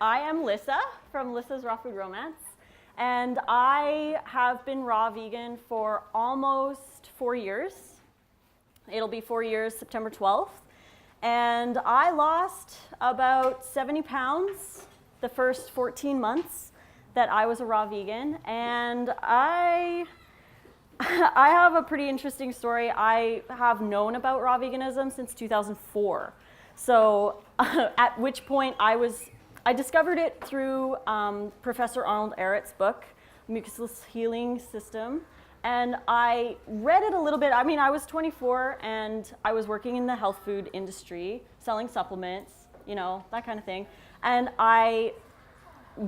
I am Lissa from Lissa's Raw Food Romance, and I have been raw vegan for almost 4 years. It'll be 4 years, September 12th. And I lost about 70 pounds the first 14 months that I was a raw vegan. And I have a pretty interesting story. I have known about raw veganism since 2004. So at which point I discovered it through Professor Arnold Ehret's book, Mucusless Healing System. And I read it a little bit. I mean, I was 24 and I was working in the health food industry, selling supplements, you know, that kind of thing. And I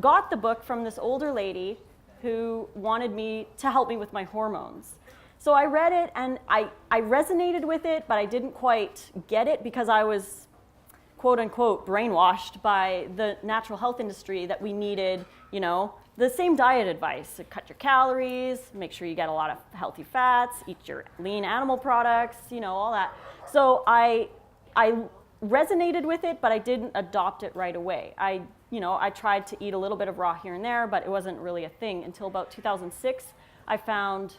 got the book from this older lady who wanted me to help me with my hormones. So I read it and I resonated with it, but I didn't quite get it because I was, quote unquote, brainwashed by the natural health industry that we needed, you know, the same diet advice: cut your calories, make sure you get a lot of healthy fats, eat your lean animal products, you know, all that. So I resonated with it, but I didn't adopt it right away. I tried to eat a little bit of raw here and there, but it wasn't really a thing until about 2006. I found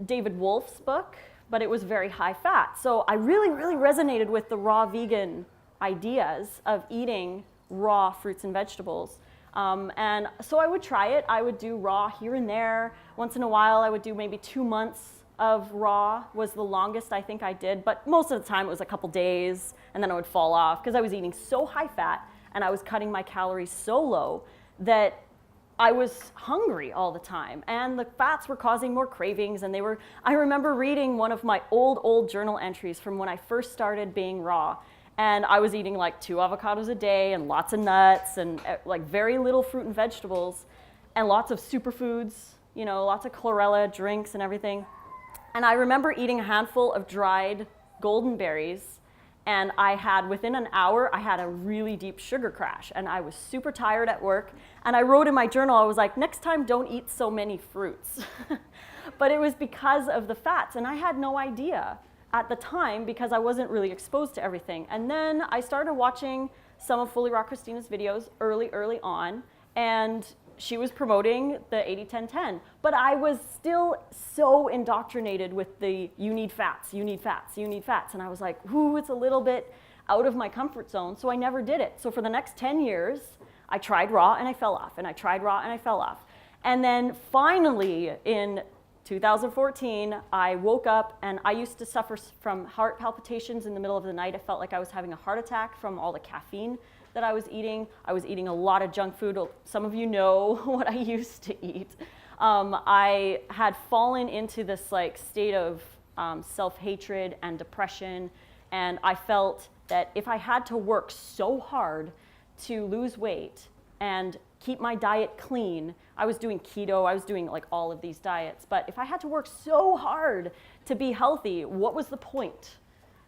David Wolfe's book, but it was very high fat. So I really, really resonated with the raw vegan ideas of eating raw fruits and vegetables. And so I would try it. I would do raw here and there. Once in a while, I would do maybe 2 months of raw was the longest I think I did. But most of the time, it was a couple days, and then I would fall off because I was eating so high fat and I was cutting my calories so low that I was hungry all the time. And the fats were causing more cravings. And I remember reading one of my old journal entries from when I first started being raw. And I was eating like 2 avocados a day and lots of nuts and like very little fruit and vegetables and lots of superfoods, you know, lots of chlorella drinks and everything. And I remember eating a handful of dried golden berries, and within an hour, I had a really deep sugar crash, and I was super tired at work. And I wrote in my journal, I was like, next time don't eat so many fruits. But it was because of the fats, and I had no idea at the time because I wasn't really exposed to everything. And then I started watching some of Fully Raw Christina's videos early on, and she was promoting the 80-10-10. But I was still so indoctrinated with the you need fats, you need fats, you need fats. And I was like, ooh, it's a little bit out of my comfort zone, so I never did it. So for the next 10 years, I tried raw and I fell off, and I tried raw and I fell off. And then finally in 2014, I woke up and I used to suffer from heart palpitations in the middle of the night. I felt like I was having a heart attack from all the caffeine that I was eating. I was eating a lot of junk food. Some of you know what I used to eat. I had fallen into this like state of self-hatred and depression, and I felt that if I had to work so hard to lose weight and keep my diet clean, I was doing keto, I was doing like all of these diets, but if I had to work so hard to be healthy, what was the point?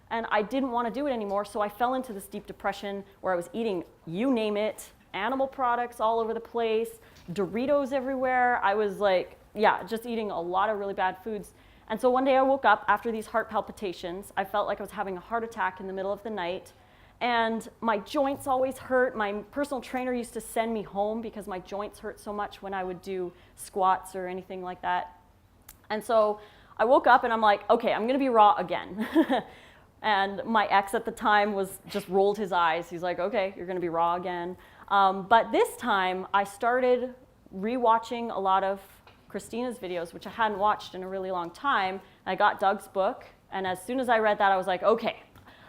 And I didn't want to do it anymore, so I fell into this deep depression where I was eating, you name it, animal products all over the place, Doritos everywhere. I was like, yeah, just eating a lot of really bad foods. And so one day I woke up after these heart palpitations. I felt like I was having a heart attack in the middle of the night. And my joints always hurt. My personal trainer used to send me home because my joints hurt so much when I would do squats or anything like that. And so I woke up and I'm like, okay, I'm gonna be raw again. And my ex at the time just rolled his eyes. He's like, okay, you're gonna be raw again. But this time I started rewatching a lot of Christina's videos, which I hadn't watched in a really long time. I got Doug's book, and as soon as I read that, I was like, okay,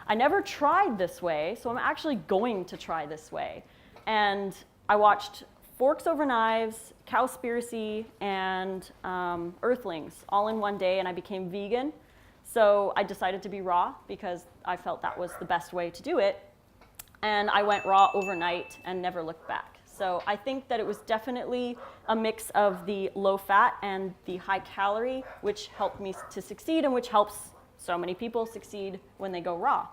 I never tried this way, so I'm actually going to try this way. And I watched Forks Over Knives, Cowspiracy, and Earthlings all in one day, and I became vegan. So I decided to be raw because I felt that was the best way to do it. And I went raw overnight and never looked back. So I think that it was definitely a mix of the low fat and the high calorie, which helped me to succeed and which helps so many people succeed when they go raw.